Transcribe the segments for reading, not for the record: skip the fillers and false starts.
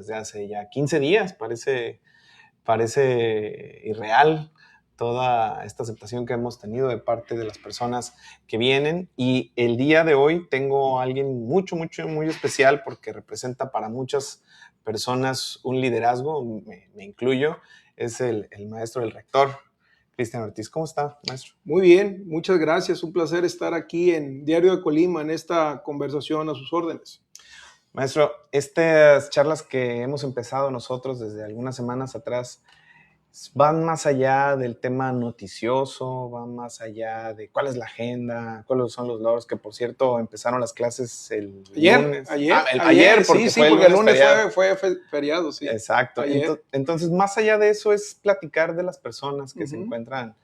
desde hace ya 15 días. Parece irreal toda esta aceptación que hemos tenido de parte de las personas que vienen. Y el día de hoy tengo a alguien muy especial porque representa para muchas personas un liderazgo, me incluyo, es el maestro, el rector, Cristian Ortiz. ¿Cómo está, maestro? Muy bien, muchas gracias. Un placer estar aquí en Diario de Colima en esta conversación a sus órdenes. Maestro, estas charlas que hemos empezado nosotros desde algunas semanas atrás van más allá del tema noticioso, van más allá de cuál es la agenda, cuáles son los logros, que por cierto empezaron las clases el lunes. Ayer, porque sí, porque el lunes fue feriado, sí. Exacto. Entonces, más allá de eso es platicar de las personas que se encuentran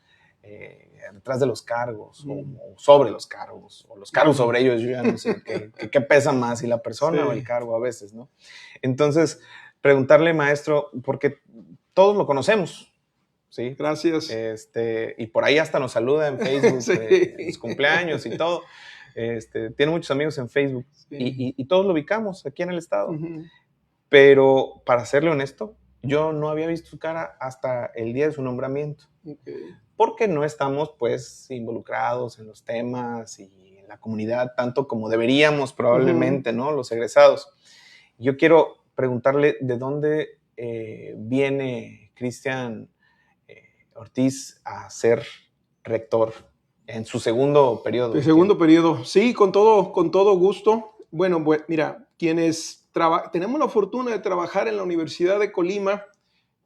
detrás de los cargos o sobre los cargos, o los cargos sobre ellos. Yo ya no sé qué pesa más, si la persona o el cargo a veces, ¿no? Entonces, preguntarle, maestro, porque todos lo conocemos, ¿sí? Gracias. Y por ahí hasta nos saluda en Facebook, en los cumpleaños y todo. Tiene muchos amigos en Facebook, y todos lo ubicamos aquí en el estado. Pero, para serle honesto, yo no había visto su cara hasta el día de su nombramiento. Porque no estamos, pues, involucrados en los temas y en la comunidad tanto como deberíamos probablemente, ¿no? Los egresados. Yo quiero preguntarle de dónde viene Cristian Ortiz a ser rector en su segundo periodo. El segundo periodo, sí, con todo gusto. Bueno, mira, quienes tenemos la fortuna de trabajar en la Universidad de Colima,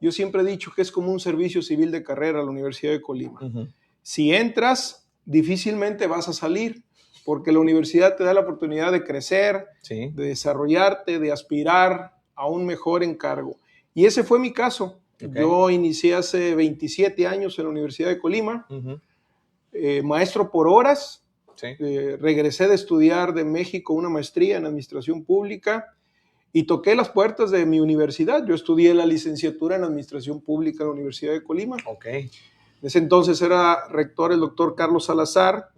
yo siempre he dicho que es como un servicio civil de carrera la Universidad de Colima. Si entras, difícilmente vas a salir, porque la universidad te da la oportunidad de crecer, de desarrollarte, de aspirar a un mejor encargo. Y ese fue mi caso. Yo inicié hace 27 años en la Universidad de Colima, maestro por horas. Regresé de estudiar de México una maestría en Administración Pública y toqué las puertas de mi universidad. Yo estudié la licenciatura en Administración Pública en la Universidad de Colima. En ese entonces era rector el doctor Carlos Salazar.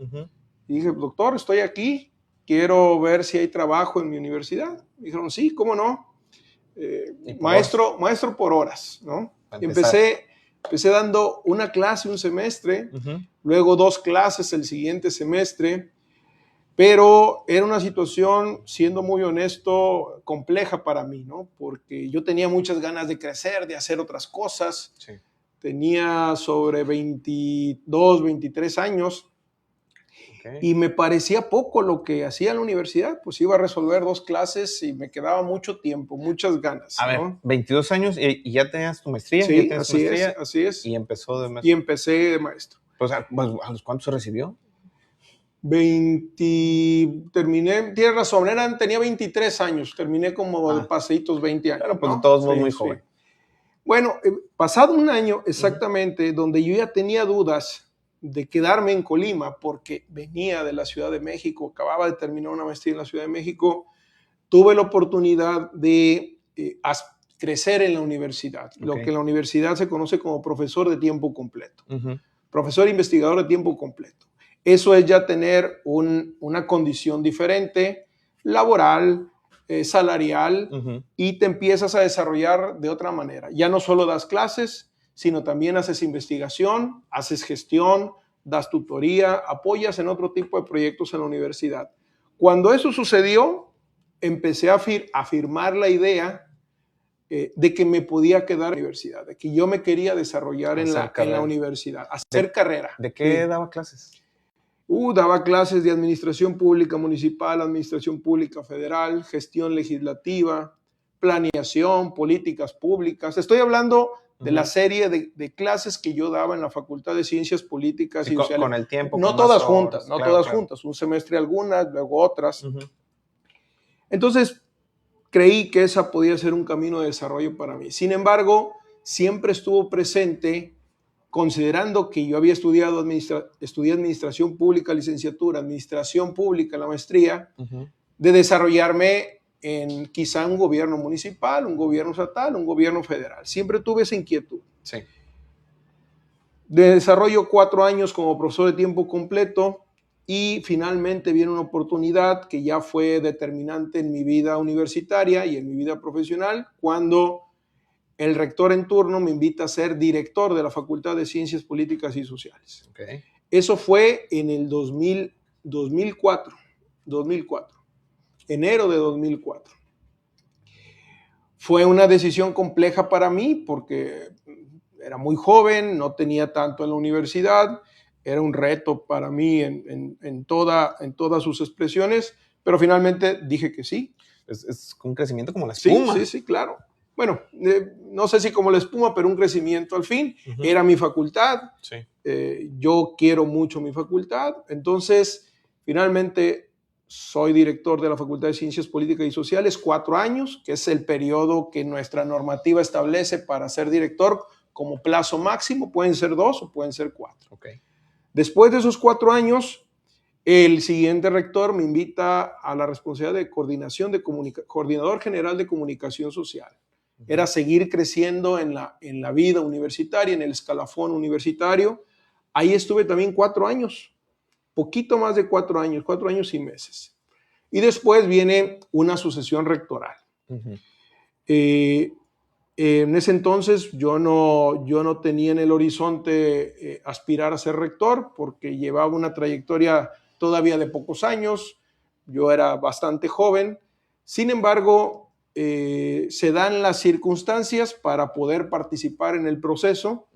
Y dije, doctor, estoy aquí, quiero ver si hay trabajo en mi universidad. Me dijeron, sí, ¿cómo no? Maestro por horas, ¿no? Empecé dando una clase un semestre, luego 2 clases el siguiente semestre, pero era una situación, siendo muy honesto, compleja para mí, ¿no? Porque yo tenía muchas ganas de crecer, de hacer otras cosas. Tenía sobre 22, 23 años. Y me parecía poco lo que hacía en la universidad, pues iba a resolver 2 clases y me quedaba mucho tiempo, muchas ganas. A ver, 22 años y ya tenías tu maestría. Sí, así es. Y empezó de maestro. Y empecé de maestro. Pues, ¿a los cuántos se recibió? Terminé, tienes razón, tenía 23 años, terminé como de paseitos 20 años. Claro, pues ¿no? Todos muy joven. Bueno, pasado un año exactamente, donde yo ya tenía dudas de quedarme en Colima, porque venía de la Ciudad de México, acababa de terminar una maestría en la Ciudad de México, tuve la oportunidad de crecer en la universidad, lo que en la universidad se conoce como profesor de tiempo completo, profesor investigador de tiempo completo. Eso es ya tener una condición diferente, laboral, salarial, y te empiezas a desarrollar de otra manera. Ya no solo das clases, sino también haces investigación, haces gestión, das tutoría, apoyas en otro tipo de proyectos en la universidad. Cuando eso sucedió, empecé a afirmar la idea de que me podía quedar en la universidad, de que yo me quería desarrollar en la universidad, hacer carrera. ¿De qué daba clases? Daba clases de administración pública municipal, administración pública federal, gestión legislativa, planeación, políticas públicas. Estoy hablando de la serie de clases que yo daba en la Facultad de Ciencias Políticas y Sociales. Con el tiempo. No todas juntas, juntas. Un semestre algunas, luego otras. Entonces, creí que esa podía ser un camino de desarrollo para mí. Sin embargo, siempre estuvo presente, considerando que yo había estudié Administración Pública, licenciatura, Administración Pública, la maestría, de desarrollarme en quizá un gobierno municipal, un gobierno estatal, un gobierno federal. Siempre tuve esa inquietud. De desarrollo 4 años como profesor de tiempo completo, y finalmente viene una oportunidad que ya fue determinante en mi vida universitaria y en mi vida profesional, cuando el rector en turno me invita a ser director de la Facultad de Ciencias Políticas y Sociales. Okay. Eso fue en el 2004, enero de 2004. Fue una decisión compleja para mí porque era muy joven, no tenía tanto en la universidad, era un reto para mí en todas sus expresiones, pero finalmente dije que sí. Es un crecimiento como la espuma. Sí, claro. Bueno, no sé si como la espuma, pero un crecimiento al fin. Era mi facultad. Sí. Yo quiero mucho mi facultad. Entonces, finalmente soy director de la Facultad de Ciencias Políticas y Sociales, 4 años, que es el periodo que nuestra normativa establece para ser director como plazo máximo. Pueden ser 2 o pueden ser 4. Okay. Después de esos 4 años, el siguiente rector me invita a la responsabilidad de coordinación de coordinador general de comunicación social. Era seguir creciendo en la vida universitaria, en el escalafón universitario. Ahí estuve también 4 años, poquito más de 4 años, 4 años y meses. Y después viene una sucesión rectoral. En ese entonces yo no tenía en el horizonte aspirar a ser rector, porque llevaba una trayectoria todavía de pocos años, yo era bastante joven. Sin embargo, se dan las circunstancias para poder participar en el proceso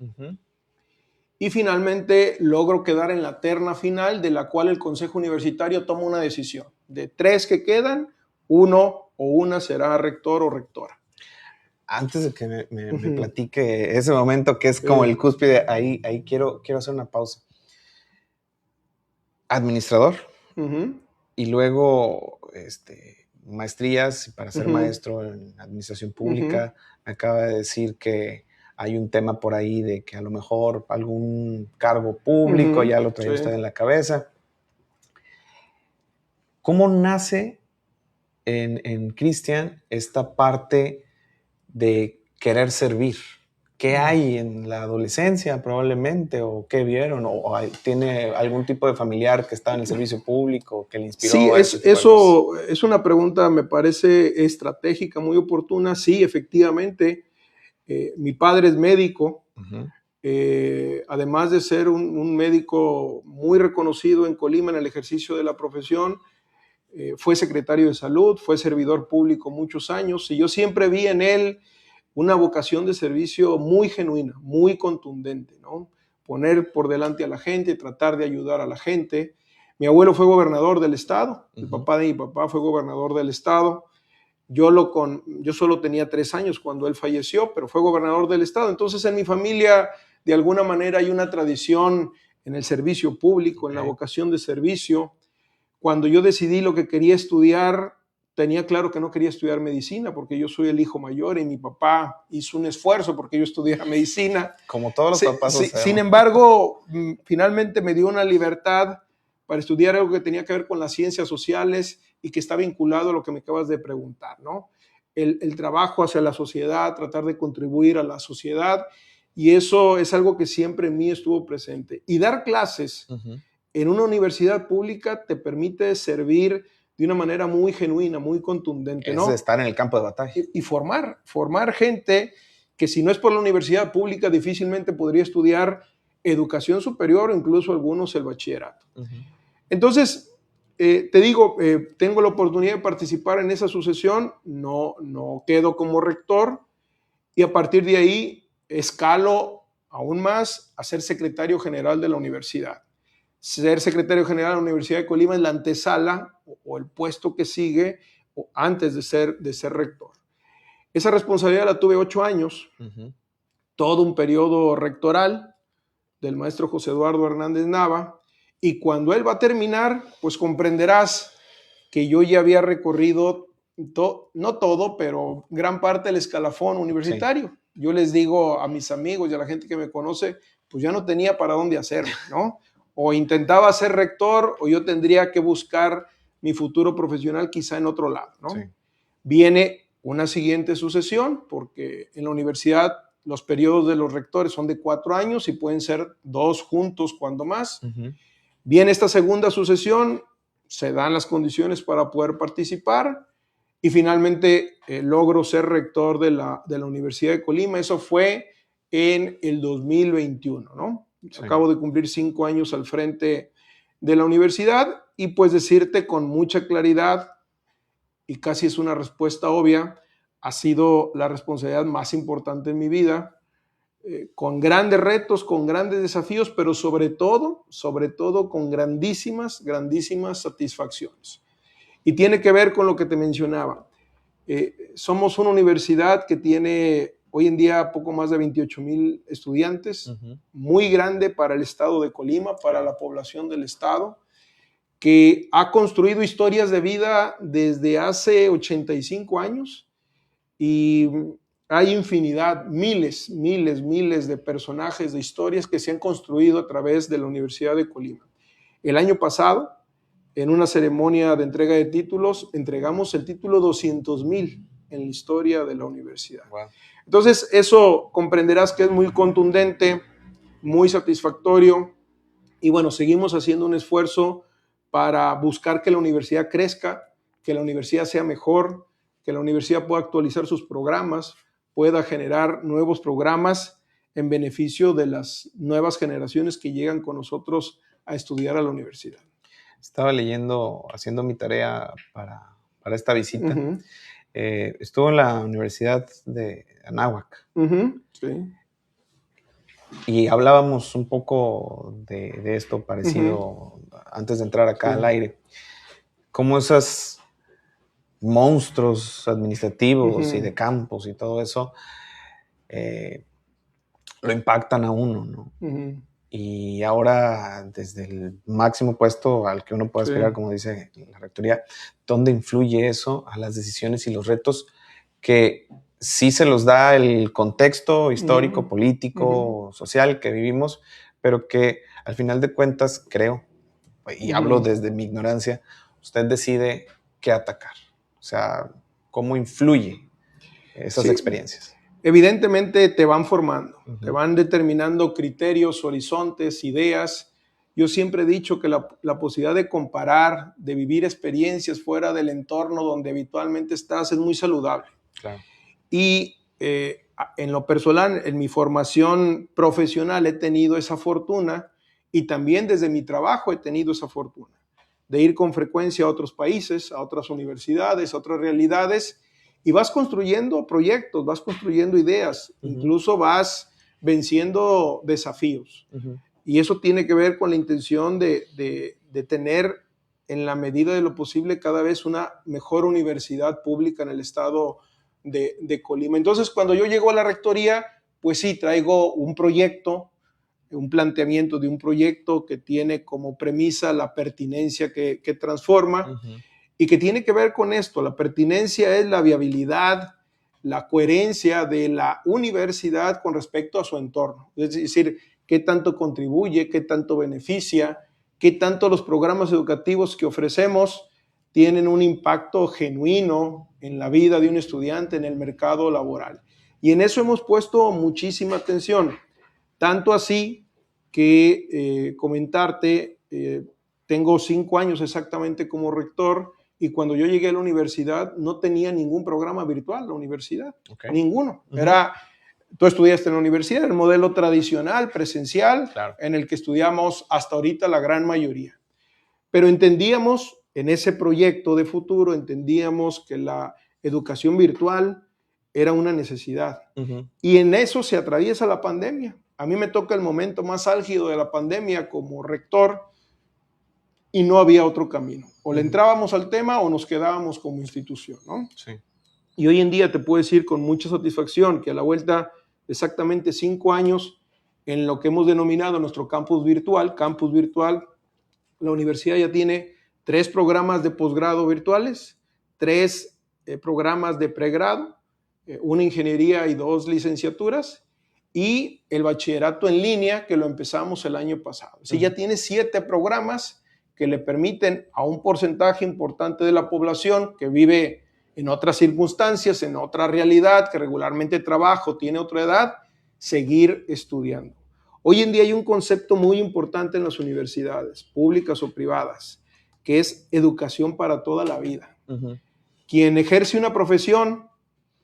y finalmente logro quedar en la terna final, de la cual el Consejo Universitario toma una decisión. De 3 que quedan, 1 o una será rector o rectora. Antes de que me platique ese momento que es como el cúspide, ahí quiero hacer una pausa. Administrador, y luego maestrías para ser maestro en administración pública. Me acaba de decir que hay un tema por ahí de que a lo mejor algún cargo público ya lo trae usted en la cabeza. ¿Cómo nace en Cristian esta parte de querer servir? ¿Qué hay en la adolescencia probablemente? ¿O qué vieron? ¿O tiene algún tipo de familiar que estaba en el servicio público que le inspiró? Sí, eso es una pregunta, me parece estratégica, muy oportuna. Sí, efectivamente, mi padre es médico. Además de ser un médico muy reconocido en Colima en el ejercicio de la profesión, fue secretario de salud, fue servidor público muchos años, y yo siempre vi en él una vocación de servicio muy genuina, muy contundente, ¿no? Poner por delante a la gente, tratar de ayudar a la gente. Mi abuelo fue gobernador del estado, el papá de mi papá fue gobernador del estado. Yo solo tenía 3 años cuando él falleció, pero fue gobernador del estado. Entonces en mi familia, de alguna manera, hay una tradición en el servicio público, en la vocación de servicio. Cuando yo decidí lo que quería estudiar, tenía claro que no quería estudiar medicina, porque yo soy el hijo mayor y mi papá hizo un esfuerzo porque yo estudiara medicina. Como todos los papás. Sin embargo, finalmente me dio una libertad para estudiar algo que tenía que ver con las ciencias sociales y que está vinculado a lo que me acabas de preguntar, ¿no? El trabajo hacia la sociedad, tratar de contribuir a la sociedad, y eso es algo que siempre en mí estuvo presente. Y dar clases en una universidad pública te permite servir de una manera muy genuina, muy contundente, ¿no? Es estar en el campo de batalla. Y formar gente que, si no es por la universidad pública, difícilmente podría estudiar educación superior o incluso algunos el bachillerato. Entonces, te digo, tengo la oportunidad de participar en esa sucesión, no quedo como rector, y a partir de ahí escalo aún más a ser secretario general de la universidad. Ser secretario general de la Universidad de Colima es la antesala o el puesto que sigue antes de ser rector. Esa responsabilidad la tuve 8 años, todo un periodo rectoral del maestro José Eduardo Hernández Nava, y cuando él va a terminar, pues comprenderás que yo ya había recorrido, no todo, pero gran parte del escalafón universitario. Sí. Yo les digo a mis amigos y a la gente que me conoce, pues ya no tenía para dónde hacerlo, ¿no? O intentaba ser rector, o yo tendría que buscar mi futuro profesional quizá en otro lado, ¿no? Sí. Viene una siguiente sucesión, porque en la universidad los periodos de los rectores son de 4 años y pueden ser 2 juntos cuando más. Viene esta segunda sucesión, se dan las condiciones para poder participar y finalmente logro ser rector de la Universidad de Colima. Eso fue en el 2021, ¿no? Sí. Acabo de cumplir 5 años al frente de la universidad y pues decirte con mucha claridad, y casi es una respuesta obvia, ha sido la responsabilidad más importante en mi vida, con grandes retos, con grandes desafíos, pero sobre todo con grandísimas satisfacciones. Y tiene que ver con lo que te mencionaba. Somos una universidad que tiene hoy en día poco más de 28,000 estudiantes, muy grande para el estado de Colima, para la población del estado, que ha construido historias de vida desde hace 85 años y hay infinidad, miles de personajes, de historias que se han construido a través de la Universidad de Colima. El año pasado, en una ceremonia de entrega de títulos, entregamos el título 200,000 en la historia de la universidad. Wow. Entonces, eso comprenderás que es muy contundente, muy satisfactorio, y bueno, seguimos haciendo un esfuerzo para buscar que la universidad crezca, que la universidad sea mejor, que la universidad pueda actualizar sus programas, pueda generar nuevos programas en beneficio de las nuevas generaciones que llegan con nosotros a estudiar a la universidad. Estaba leyendo, haciendo mi tarea para esta visita. Estuvo en la Universidad de Anáhuac. Sí. Y hablábamos un poco de esto parecido antes de entrar acá al aire. Cómo esos monstruos administrativos y de campos y todo eso lo impactan a uno, ¿no? Y ahora, desde el máximo puesto al que uno puede aspirar, como dice la rectoría, ¿dónde influye eso a las decisiones y los retos que sí se los da el contexto histórico, político, social que vivimos, pero que al final de cuentas, creo, y hablo desde mi ignorancia, usted decide qué atacar? O sea, ¿cómo influye esas experiencias? Evidentemente te van formando, te van determinando criterios, horizontes, ideas. Yo siempre he dicho que la posibilidad de comparar, de vivir experiencias fuera del entorno donde habitualmente estás es muy saludable. Claro. Y en lo personal, en mi formación profesional he tenido esa fortuna y también desde mi trabajo he tenido esa fortuna de ir con frecuencia a otros países, a otras universidades, a otras realidades. Y vas construyendo proyectos, vas construyendo ideas, incluso vas venciendo desafíos. Y eso tiene que ver con la intención de tener, en la medida de lo posible, cada vez una mejor universidad pública en el estado de Colima. Entonces, cuando yo llego a la rectoría, pues sí, traigo un proyecto, un planteamiento de un proyecto que tiene como premisa la pertinencia que transforma. Y que tiene que ver con esto. La pertinencia es la viabilidad, la coherencia de la universidad con respecto a su entorno. Es decir, qué tanto contribuye, qué tanto beneficia, qué tanto los programas educativos que ofrecemos tienen un impacto genuino en la vida de un estudiante, en el mercado laboral. Y en eso hemos puesto muchísima atención. Tanto así que comentarte, tengo 5 años exactamente como rector. Y cuando yo llegué a la universidad, no tenía ningún programa virtual la universidad. Ninguno. Tú estudiaste en la universidad, el modelo tradicional, presencial, claro, en el que estudiamos hasta ahorita la gran mayoría. Pero entendíamos en ese proyecto de futuro, entendíamos que la educación virtual era una necesidad. Y en eso se atraviesa la pandemia. A mí me toca el momento más álgido de la pandemia como rector y no había otro camino. O le entrábamos al tema o nos quedábamos como institución, ¿no? Sí. Y hoy en día te puedo decir con mucha satisfacción que a la vuelta de exactamente 5 años en lo que hemos denominado nuestro campus virtual, la universidad ya tiene 3 programas de posgrado virtuales, 3 programas de pregrado, una ingeniería y 2 licenciaturas, y el bachillerato en línea que lo empezamos el año pasado. Sí, ya tiene 7 programas que le permiten a un porcentaje importante de la población que vive en otras circunstancias, en otra realidad, que regularmente trabaja o tiene otra edad, seguir estudiando. Hoy en día hay un concepto muy importante en las universidades, públicas o privadas, que es educación para toda la vida. Quien ejerce una profesión,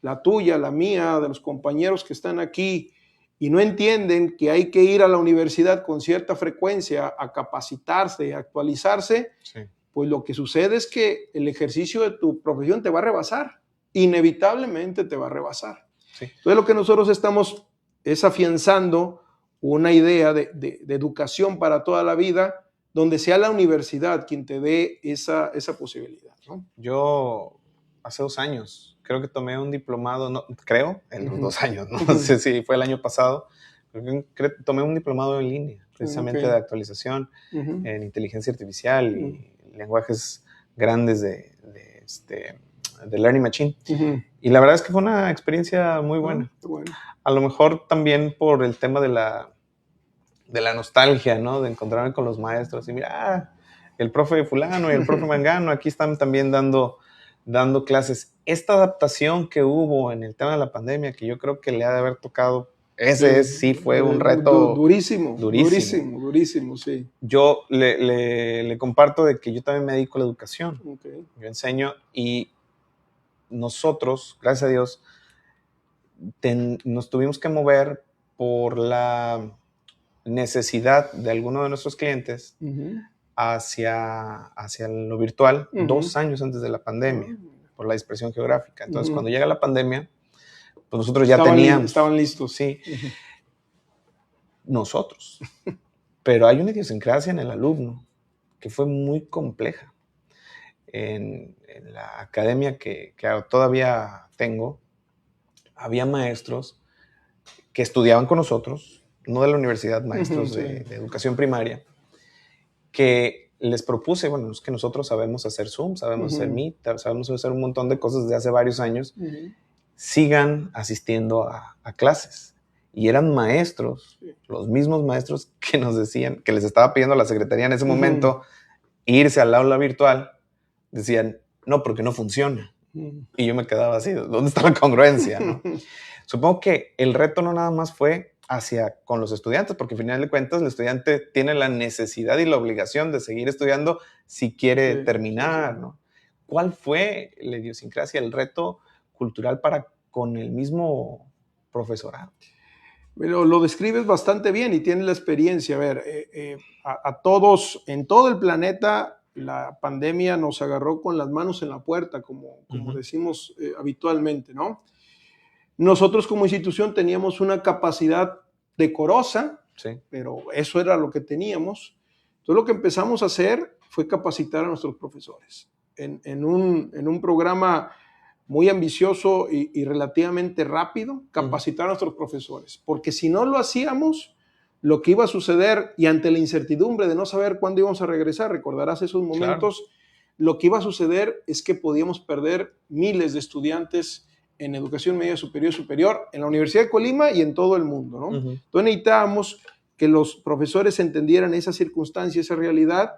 la tuya, la mía, de los compañeros que están aquí, y no entienden que hay que ir a la universidad con cierta frecuencia a capacitarse, a actualizarse, sí, pues lo que sucede es que el ejercicio de tu profesión te va a rebasar, inevitablemente te va a rebasar. Sí. Entonces lo que nosotros estamos es afianzando una idea de educación para toda la vida, donde sea la universidad quien te dé esa posibilidad, ¿no? Yo hace 2 años creo que tomé un diplomado, en los 2 años, no sé si fue el año pasado, creo que tomé un diplomado en línea, precisamente de actualización en inteligencia artificial y lenguajes grandes de Learning Machine. Y la verdad es que fue una experiencia muy buena. Bueno. A lo mejor también por el tema de la nostalgia, ¿no? De encontrarme con los maestros y mira, el profe fulano y el profe mangano aquí están también dando clases. Esta adaptación que hubo en el tema de la pandemia, que yo creo que le ha de haber tocado, sí fue un reto durísimo, sí. Yo le comparto de que yo también me dedico a la educación. Yo enseño y nosotros, gracias a Dios, nos tuvimos que mover por la necesidad de alguno de nuestros clientes hacia lo virtual 2 años antes de la pandemia, por la dispersión geográfica. Entonces, cuando llega la pandemia, pues nosotros ya teníamos... Estaban listos. Sí. Nosotros. Pero hay una idiosincrasia en el alumno que fue muy compleja. En la academia que todavía tengo, había maestros que estudiaban con nosotros, no de la universidad, maestros de educación primaria, que les propuse, bueno, es que nosotros sabemos hacer Zoom, sabemos hacer Meet, sabemos hacer un montón de cosas desde hace varios años, sigan asistiendo a clases. Y eran maestros, los mismos maestros que nos decían, que les estaba pidiendo a la secretaría en ese momento irse al aula virtual, decían, no, porque no funciona. Y yo me quedaba así, ¿dónde está la congruencia, no? Supongo que el reto no nada más fue con los estudiantes, porque al final de cuentas el estudiante tiene la necesidad y la obligación de seguir estudiando si quiere terminar, ¿no? ¿Cuál fue la idiosincrasia, el reto cultural con el mismo profesorado? Pero lo describes bastante bien y tienes la experiencia. A ver, a todos, en todo el planeta, la pandemia nos agarró con las manos en la puerta, como decimos habitualmente, ¿no? Nosotros como institución teníamos una capacidad decorosa, pero eso era lo que teníamos. Entonces lo que empezamos a hacer fue capacitar a nuestros profesores. En un programa muy ambicioso y relativamente rápido, capacitar a nuestros profesores. Porque si no lo hacíamos, lo que iba a suceder, y ante la incertidumbre de no saber cuándo íbamos a regresar, recordarás esos momentos, lo que iba a suceder es que podíamos perder miles de estudiantes en educación media superior, en la Universidad de Colima y en todo el mundo, ¿no? Entonces necesitábamos que los profesores entendieran esa circunstancia, esa realidad,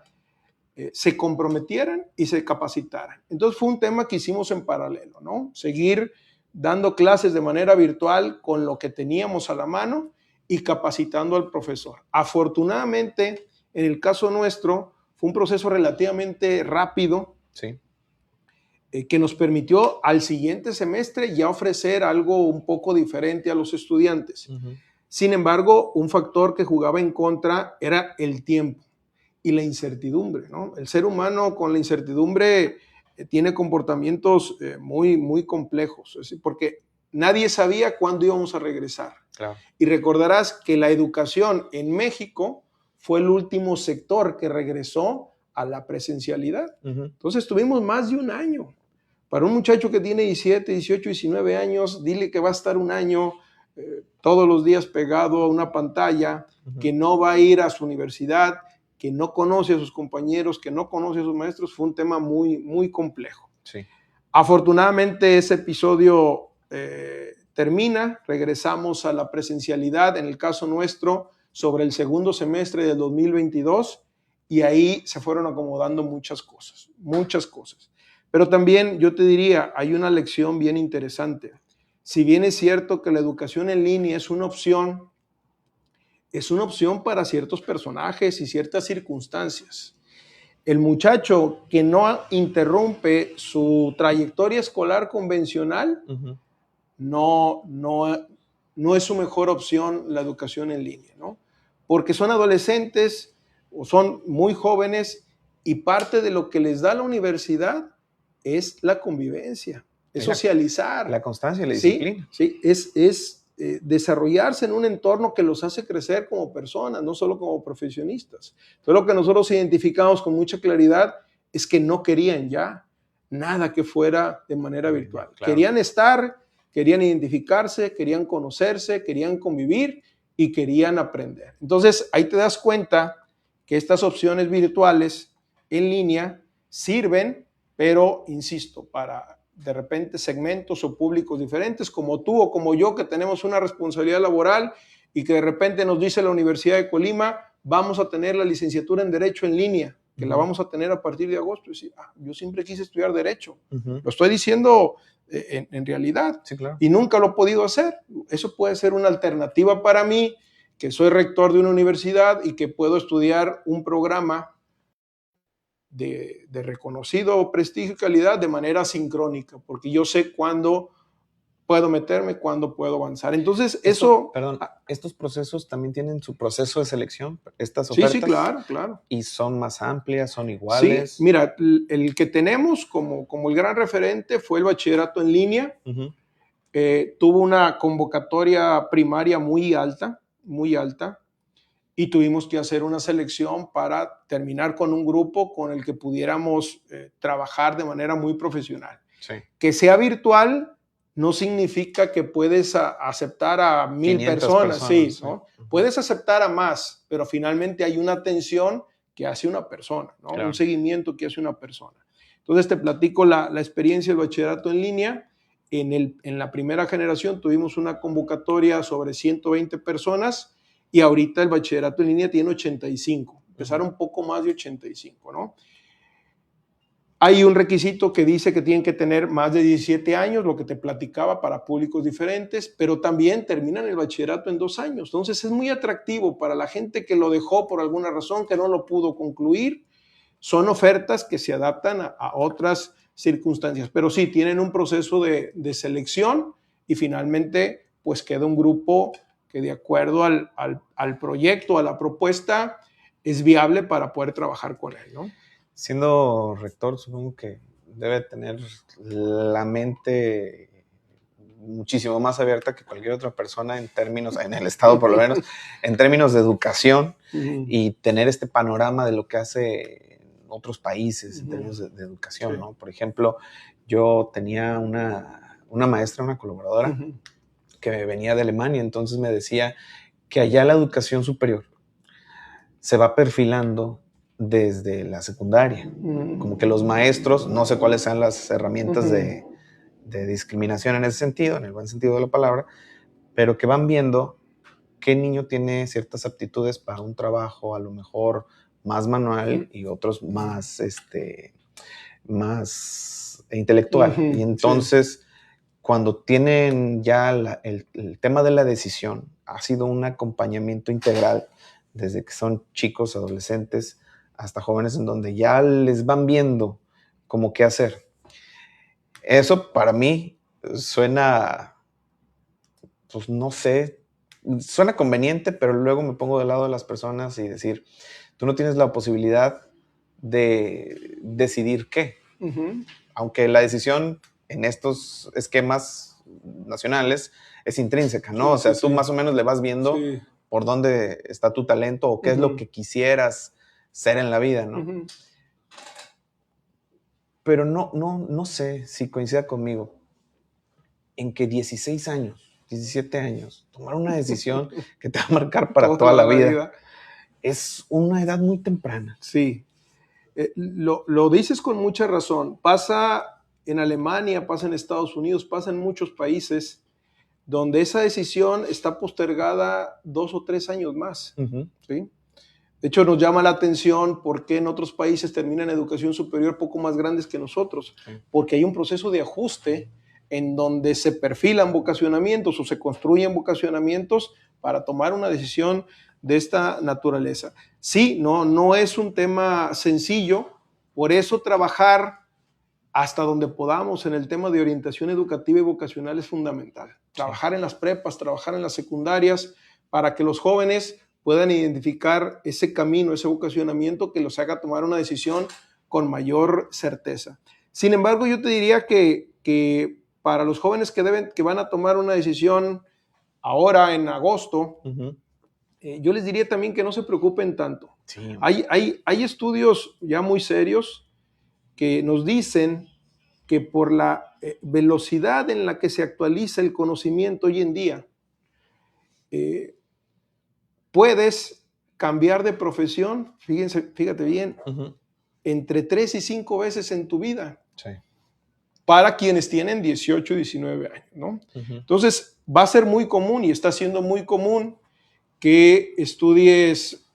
se comprometieran y se capacitaran. Entonces fue un tema que hicimos en paralelo, ¿no? Seguir dando clases de manera virtual con lo que teníamos a la mano y capacitando al profesor. Afortunadamente, en el caso nuestro, fue un proceso relativamente rápido, que nos permitió al siguiente semestre ya ofrecer algo un poco diferente a los estudiantes. Sin embargo, un factor que jugaba en contra era el tiempo y la incertidumbre, ¿no? El ser humano con la incertidumbre tiene comportamientos muy, muy complejos, es decir, porque nadie sabía cuándo íbamos a regresar. Claro. Y recordarás que la educación en México fue el último sector que regresó a la presencialidad. Entonces tuvimos más de un año. Para un muchacho que tiene 17, 18, 19 años, dile que va a estar un año todos los días pegado a una pantalla, que no va a ir a su universidad, que no conoce a sus compañeros, que no conoce a sus maestros. Fue un tema muy, muy complejo. Sí. Afortunadamente ese episodio termina, regresamos a la presencialidad, en el caso nuestro, sobre el segundo semestre del 2022, y ahí se fueron acomodando muchas cosas. Pero también yo te diría, hay una lección bien interesante. Si bien es cierto que la educación en línea es una opción, es una opción para ciertos personajes y ciertas circunstancias. El muchacho que no interrumpe su trayectoria escolar convencional, no es su mejor opción la educación en línea, ¿no? Porque son adolescentes o son muy jóvenes y parte de lo que les da la universidad es la convivencia, es socializar. La constancia y la disciplina. Sí, es desarrollarse en un entorno que los hace crecer como personas, no solo como profesionistas. Entonces, lo que nosotros identificamos con mucha claridad es que no querían ya nada que fuera de manera virtual. Claro. Querían estar, querían identificarse, querían conocerse, querían convivir y querían aprender. Entonces, ahí te das cuenta que estas opciones virtuales en línea sirven, pero, insisto, para de repente segmentos o públicos diferentes, como tú o como yo, que tenemos una responsabilidad laboral y que de repente nos dice la Universidad de Colima, vamos a tener la licenciatura en Derecho en línea, que la vamos a tener a partir de agosto. Y decir, yo siempre quise estudiar Derecho. Lo estoy diciendo en realidad. Sí, claro. Y nunca lo he podido hacer. Eso puede ser una alternativa para mí, que soy rector de una universidad y que puedo estudiar un programa de reconocido prestigio y calidad de manera sincrónica, porque yo sé cuándo puedo meterme, cuándo puedo avanzar. Entonces, Perdón, ¿estos procesos también tienen su proceso de selección? ¿Estas ofertas? Sí, claro. ¿Y son más amplias, son iguales? Sí, mira, el que tenemos como el gran referente fue el bachillerato en línea. Tuvo una convocatoria primaria muy alta, y tuvimos que hacer una selección para terminar con un grupo con el que pudiéramos trabajar de manera muy profesional. Sí. Que sea virtual no significa que puedes aceptar a 1,000 personas. Sí, ¿no? Puedes aceptar a más, pero finalmente hay una atención que hace una persona, ¿no? Claro. Un seguimiento que hace una persona. Entonces te platico la experiencia del bachillerato en línea. En la primera generación tuvimos una convocatoria sobre 120 personas, y ahorita el bachillerato en línea tiene 85. Empezaron un poco más de 85, ¿no? Hay un requisito que dice que tienen que tener más de 17 años, lo que te platicaba, para públicos diferentes, pero también terminan el bachillerato en 2 años. Entonces es muy atractivo para la gente que lo dejó por alguna razón, que no lo pudo concluir. Son ofertas que se adaptan a otras circunstancias, pero sí, tienen un proceso de selección y finalmente pues queda un grupo que de acuerdo al proyecto, a la propuesta, es viable para poder trabajar con él, ¿no? Siendo rector, supongo que debe tener la mente muchísimo más abierta que cualquier otra persona en términos, en el estado por lo menos, en términos de educación, y tener este panorama de lo que hace en otros países en términos de educación, sí, ¿no? Por ejemplo, yo tenía una maestra, una colaboradora, que venía de Alemania, entonces me decía que allá la educación superior se va perfilando desde la secundaria, como que los maestros, no sé cuáles sean las herramientas de discriminación en ese sentido, en el buen sentido de la palabra, pero que van viendo qué niño tiene ciertas aptitudes para un trabajo a lo mejor más manual y otros más, más intelectual. Y entonces, cuando tienen ya el tema de la decisión, ha sido un acompañamiento integral desde que son chicos, adolescentes, hasta jóvenes, en donde ya les van viendo como qué hacer. Eso para mí suena, pues no sé, suena conveniente, pero luego me pongo del lado de las personas y decir, tú no tienes la posibilidad de decidir qué. Aunque la decisión en estos esquemas nacionales es intrínseca, ¿no? O sea, tú más o menos le vas viendo por dónde está tu talento o qué es lo que quisieras ser en la vida, ¿no? Pero no sé si coincida conmigo en que 16 años, 17 años, tomar una decisión que te va a marcar para toda la vida es una edad muy temprana. Sí, lo dices con mucha razón. Pasa en Alemania, pasa en Estados Unidos, pasa en muchos países donde esa decisión está postergada 2 o 3 años más. ¿Sí? De hecho, nos llama la atención por qué en otros países terminan educación superior poco más grandes que nosotros, porque hay un proceso de ajuste en donde se perfilan vocacionamientos o se construyen vocacionamientos para tomar una decisión de esta naturaleza. Sí, no es un tema sencillo, por eso trabajar hasta donde podamos en el tema de orientación educativa y vocacional es fundamental. Trabajar en las prepas, trabajar en las secundarias, para que los jóvenes puedan identificar ese camino, ese vocacionamiento que los haga tomar una decisión con mayor certeza. Sin embargo, yo te diría que para los jóvenes que van a tomar una decisión ahora en agosto, yo les diría también que no se preocupen tanto. Sí. Hay estudios ya muy serios que nos dicen que por la velocidad en la que se actualiza el conocimiento hoy en día, puedes cambiar de profesión, fíjate bien, entre 3 y 5 veces en tu vida. Sí. Para quienes tienen 18, 19 años, ¿no? Entonces, va a ser muy común y está siendo muy común que estudies,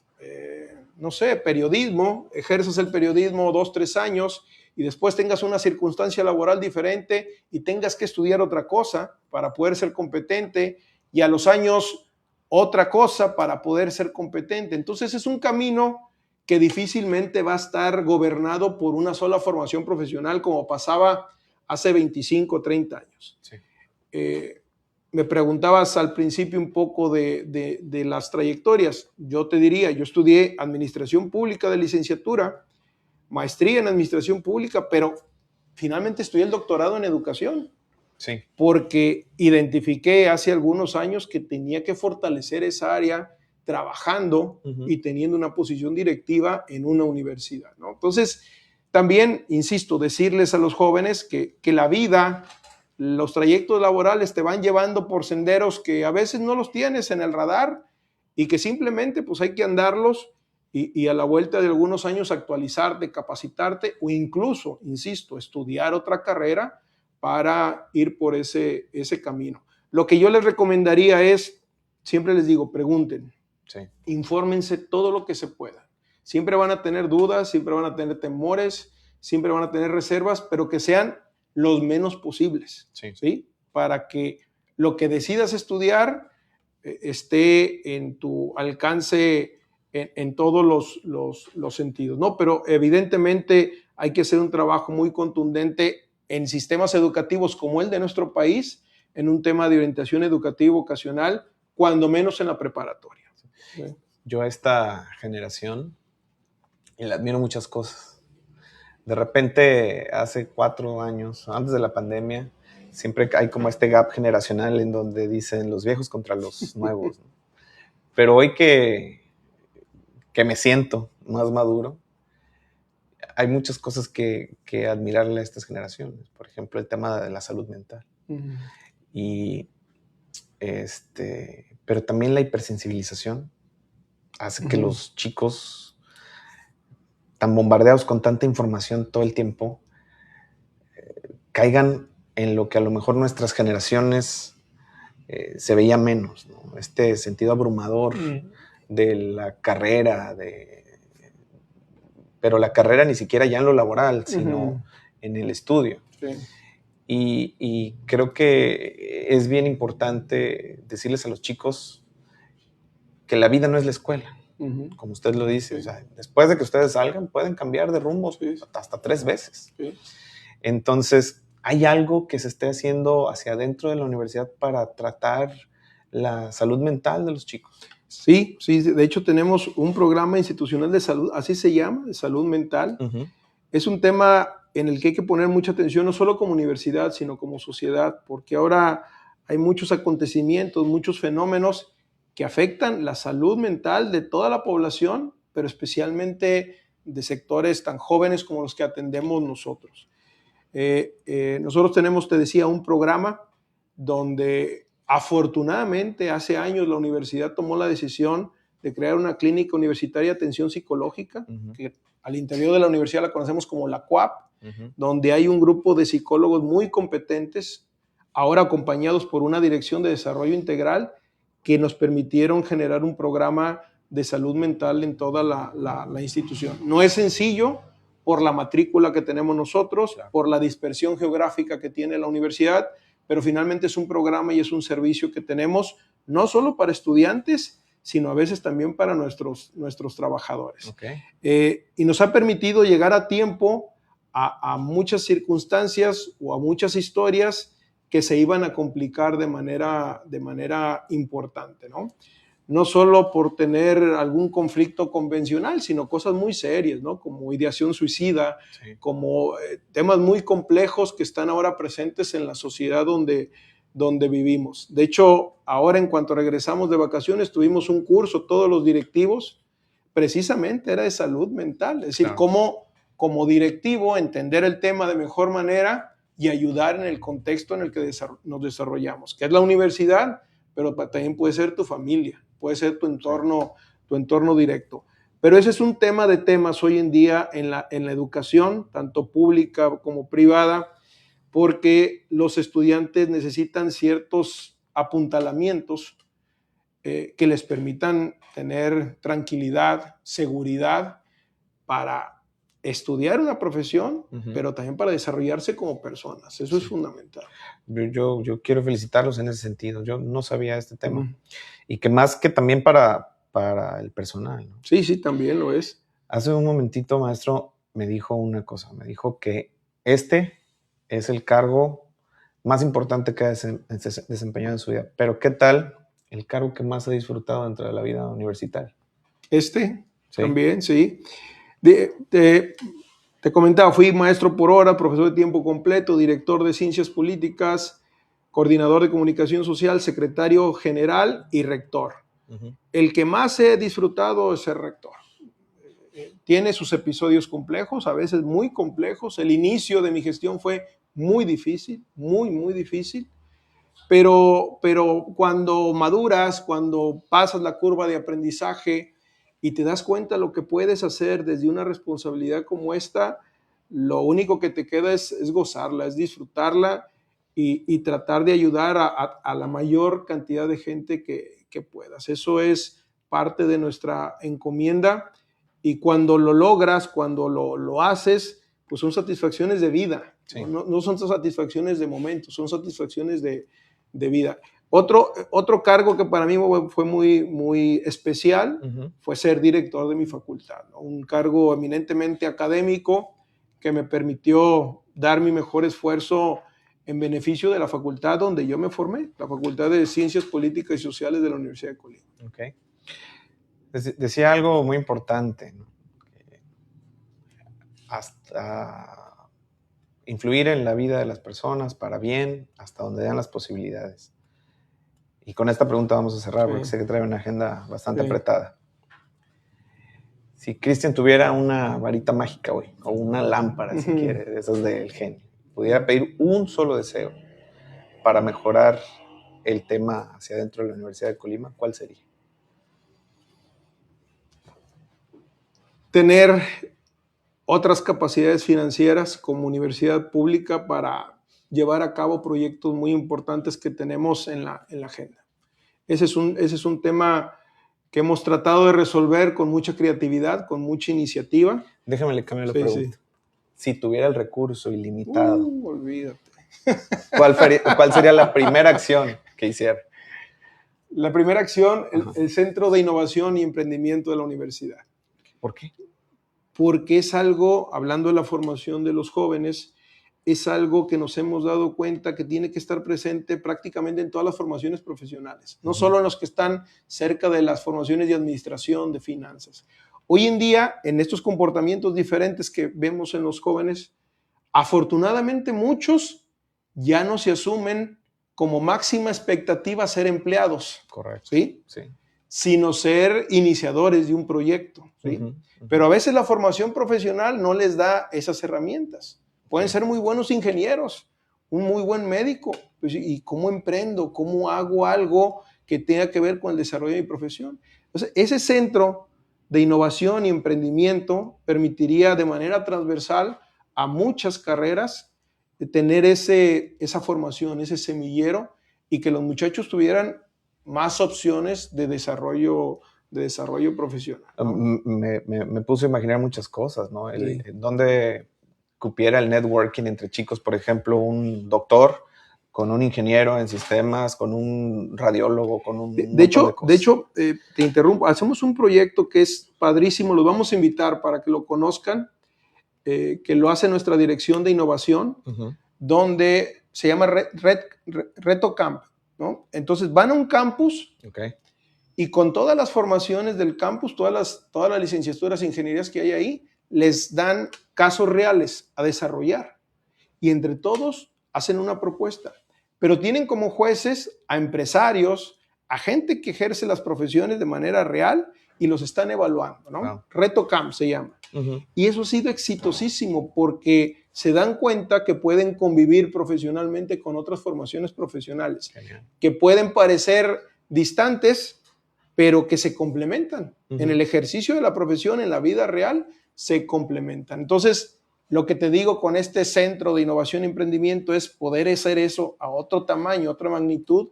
no sé, periodismo, ejerzas el periodismo 2, 3 años y después tengas una circunstancia laboral diferente y tengas que estudiar otra cosa para poder ser competente y a los años otra cosa para poder ser competente. Entonces es un camino que difícilmente va a estar gobernado por una sola formación profesional como pasaba hace 25 o 30 años. Sí. Me preguntabas al principio un poco de las trayectorias. Yo te diría, yo estudié Administración Pública de licenciatura, maestría en Administración Pública, pero finalmente estudié el doctorado en Educación. Sí. Porque identifiqué hace algunos años que tenía que fortalecer esa área trabajando y teniendo una posición directiva en una universidad, ¿no? Entonces, también, insisto, decirles a los jóvenes que la vida, los trayectos laborales te van llevando por senderos que a veces no los tienes en el radar y que simplemente pues hay que andarlos y a la vuelta de algunos años actualizarte, capacitarte o incluso, insisto, estudiar otra carrera para ir por ese camino. Lo que yo les recomendaría es, siempre les digo, pregunten, sí. Infórmense todo lo que se pueda. Siempre van a tener dudas, siempre van a tener temores, siempre van a tener reservas, pero que sean los menos posibles, sí. ¿Sí? Para que lo que decidas estudiar esté en tu alcance en todos los sentidos, ¿no? Pero evidentemente hay que hacer un trabajo muy contundente en sistemas educativos como el de nuestro país, en un tema de orientación educativa vocacional, cuando menos en la preparatoria. ¿Sí? Yo a esta generación le admiro muchas cosas. De repente, hace 4 años, antes de la pandemia, siempre hay como este gap generacional en donde dicen los viejos contra los nuevos, ¿no? Pero hoy que me siento más maduro, hay muchas cosas que admirarle a estas generaciones. Por ejemplo, el tema de la salud mental. Y pero también la hipersensibilización hace que los chicos, tan bombardeados con tanta información todo el tiempo, caigan en lo que a lo mejor nuestras generaciones se veía menos, ¿no? Este sentido abrumador de la carrera, pero la carrera ni siquiera ya en lo laboral, sino en el estudio. Sí. Y creo que es bien importante decirles a los chicos que la vida no es la escuela, como usted lo dice. Sí. O sea, después de que ustedes salgan, pueden cambiar de rumbo hasta 3 veces. Sí. Entonces, ¿hay algo que se esté haciendo hacia adentro de la universidad para tratar la salud mental de los chicos? Sí, de hecho tenemos un programa institucional de salud, así se llama, de salud mental. Es un tema en el que hay que poner mucha atención, no solo como universidad, sino como sociedad, porque ahora hay muchos acontecimientos, muchos fenómenos que afectan la salud mental de toda la población, pero especialmente de sectores tan jóvenes como los que atendemos nosotros. Nosotros tenemos, te decía, un programa donde afortunadamente hace años la universidad tomó la decisión de crear una clínica universitaria de atención psicológica, que al interior de la universidad la conocemos como la CUAP, donde hay un grupo de psicólogos muy competentes, ahora acompañados por una dirección de desarrollo integral, que nos permitieron generar un programa de salud mental en toda la institución. No es sencillo por la matrícula que tenemos nosotros, claro, por la dispersión geográfica que tiene la universidad, pero finalmente es un programa y es un servicio que tenemos no solo para estudiantes, sino a veces también para nuestros trabajadores. Okay. Y nos ha permitido llegar a tiempo a muchas circunstancias o a muchas historias que se iban a complicar de manera importante, ¿no? No solo por tener algún conflicto convencional, sino cosas muy serias, ¿no? Como ideación suicida, sí, como temas muy complejos que están ahora presentes en la sociedad donde vivimos. De hecho, ahora en cuanto regresamos de vacaciones, tuvimos un curso, todos los directivos, precisamente era de salud mental, es decir, claro, como directivo entender el tema de mejor manera y ayudar en el contexto en el que nos desarrollamos, que es la universidad, pero también puede ser tu familia, puede ser tu entorno directo. Pero ese es un tema de temas hoy en día en la educación, tanto pública como privada, porque los estudiantes necesitan ciertos apuntalamientos que les permitan tener tranquilidad, seguridad para estudiar una profesión, pero también para desarrollarse como personas. Eso es fundamental. Yo quiero felicitarlos en ese sentido. Yo no sabía este tema. Y que más que también para el personal, ¿no? Sí, también lo es. Hace un momentito, maestro, me dijo una cosa. Me dijo que este es el cargo más importante que ha desempeñado en su vida. Pero ¿qué tal el cargo que más ha disfrutado dentro de la vida universitaria? ¿Sí? También, sí. Te comentaba, fui maestro por hora, profesor de tiempo completo, director de ciencias políticas, coordinador de comunicación social, secretario general y rector. El que más he disfrutado es ser rector. Tiene sus episodios complejos, a veces muy complejos. El inicio de mi gestión fue muy difícil, muy difícil. Pero cuando maduras, cuando pasas la curva de aprendizaje y te das cuenta de lo que puedes hacer desde una responsabilidad como esta, lo único que te queda es gozarla, es disfrutarla y tratar de ayudar a la mayor cantidad de gente que puedas. Eso es parte de nuestra encomienda y cuando lo logras, cuando lo haces, pues son satisfacciones de vida. Sí. No son satisfacciones de momentos, son satisfacciones de vida. Otro cargo que para mí fue muy especial fue ser director de mi facultad, ¿no? Un cargo eminentemente académico que me permitió dar mi mejor esfuerzo en beneficio de la facultad donde yo me formé, la Facultad de Ciencias Políticas y Sociales de la Universidad de Colima. Okay. Decía algo muy importante, ¿no? Hasta influir en la vida de las personas para bien, hasta donde dan las posibilidades. Y con esta pregunta vamos a cerrar, porque sé que trae una agenda bastante apretada. Si Cristian tuviera una varita mágica hoy, o una lámpara, si quiere, de esas del genio, pudiera pedir un solo deseo para mejorar el tema hacia adentro de la Universidad de Colima, ¿cuál sería? Tener otras capacidades financieras como universidad pública para llevar a cabo proyectos muy importantes que tenemos en la agenda. Ese es un tema que hemos tratado de resolver con mucha creatividad, con mucha iniciativa. Déjame le cambio la pregunta. Sí. Si tuviera el recurso ilimitado, olvídate. ¿Cuál sería la primera acción que hiciera? La primera acción, el Centro de Innovación y Emprendimiento de la universidad. ¿Por qué? Porque es algo, hablando de la formación de los jóvenes, es algo que nos hemos dado cuenta que tiene que estar presente prácticamente en todas las formaciones profesionales, no solo en los que están cerca de las formaciones de administración, de finanzas. Hoy en día, en estos comportamientos diferentes que vemos en los jóvenes, afortunadamente muchos ya no se asumen como máxima expectativa ser empleados. Correcto. ¿Sí? Sí. Sino ser iniciadores de un proyecto. ¿Sí? Pero a veces la formación profesional no les da esas herramientas. Pueden ser muy buenos ingenieros, un muy buen médico. Pues, ¿y cómo emprendo? ¿Cómo hago algo que tenga que ver con el desarrollo de mi profesión? Entonces, ese centro de innovación y emprendimiento permitiría de manera transversal a muchas carreras tener esa formación, ese semillero, y que los muchachos tuvieran más opciones de desarrollo profesional, ¿no? Me puse a imaginar muchas cosas, ¿no? Donde cupiera el networking entre chicos, por ejemplo, un doctor con un ingeniero en sistemas, con un radiólogo, con un de hecho, te interrumpo, hacemos un proyecto que es padrísimo, los vamos a invitar para que lo conozcan, que lo hace nuestra dirección de innovación, donde se llama Reto Camp, ¿no? Entonces van a un campus y con todas las formaciones del campus, todas las licenciaturas e ingenierías que hay ahí, les dan casos reales a desarrollar y entre todos hacen una propuesta, pero tienen como jueces a empresarios, a gente que ejerce las profesiones de manera real y los están evaluando, ¿no? Wow. Reto Camp se llama. Y eso ha sido exitosísimo porque se dan cuenta que pueden convivir profesionalmente con otras formaciones profesionales. Genial. Que pueden parecer distantes, pero que se complementan. En el ejercicio de la profesión, en la vida real, se complementan. Entonces, lo que te digo con este centro de innovación y emprendimiento es poder hacer eso a otro tamaño, otra magnitud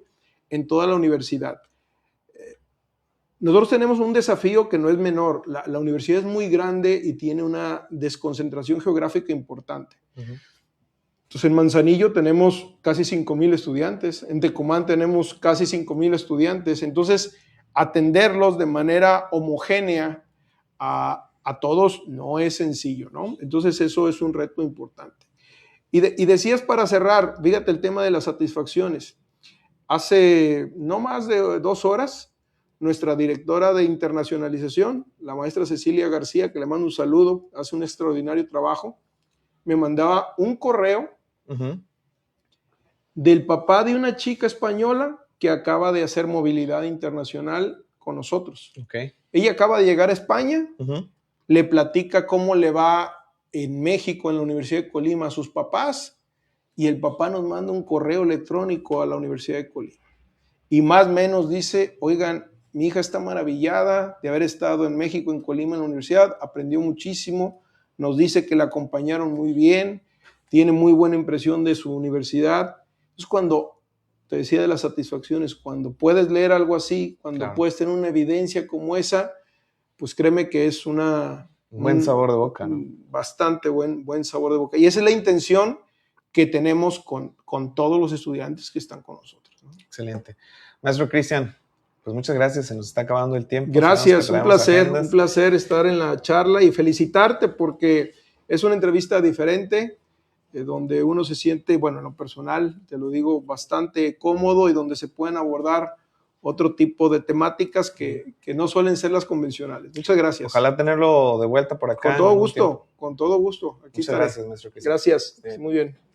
en toda la universidad. Nosotros tenemos un desafío que no es menor. La universidad es muy grande y tiene una desconcentración geográfica importante. Entonces, en Manzanillo tenemos casi 5,000 estudiantes. En Tecomán tenemos casi 5,000 estudiantes. Entonces, atenderlos de manera homogénea a todos no es sencillo, ¿no? Entonces, eso es un reto importante. Y decías para cerrar, fíjate el tema de las satisfacciones. Hace no más de 2 horas, nuestra directora de internacionalización, la maestra Cecilia García, que le mando un saludo, hace un extraordinario trabajo, me mandaba un correo del papá de una chica española que acaba de hacer movilidad internacional con nosotros. Ella acaba de llegar a España, le platica cómo le va en México, en la Universidad de Colima, a sus papás, y el papá nos manda un correo electrónico a la Universidad de Colima. Y más o menos dice, oigan, mi hija está maravillada de haber estado en México, en Colima, en la universidad, aprendió muchísimo, nos dice que la acompañaron muy bien, tiene muy buena impresión de su universidad. Entonces, cuando te decía de las satisfacciones, cuando puedes leer algo así, cuando puedes tener una evidencia como esa, pues créeme que es un buen sabor de boca, ¿no? Bastante buen sabor de boca. Y esa es la intención que tenemos con todos los estudiantes que están con nosotros, ¿no? Excelente. Maestro Cristian, pues muchas gracias, se nos está acabando el tiempo. Gracias, un placer estar en la charla y felicitarte porque es una entrevista diferente, donde uno se siente, bueno, en lo personal, te lo digo, bastante cómodo y donde se pueden abordar otro tipo de temáticas que no suelen ser las convencionales. Muchas gracias. Ojalá tenerlo de vuelta por acá. Con todo gusto, con todo gusto. Aquí muchas gracias, maestro Cristian. Gracias, muy bien.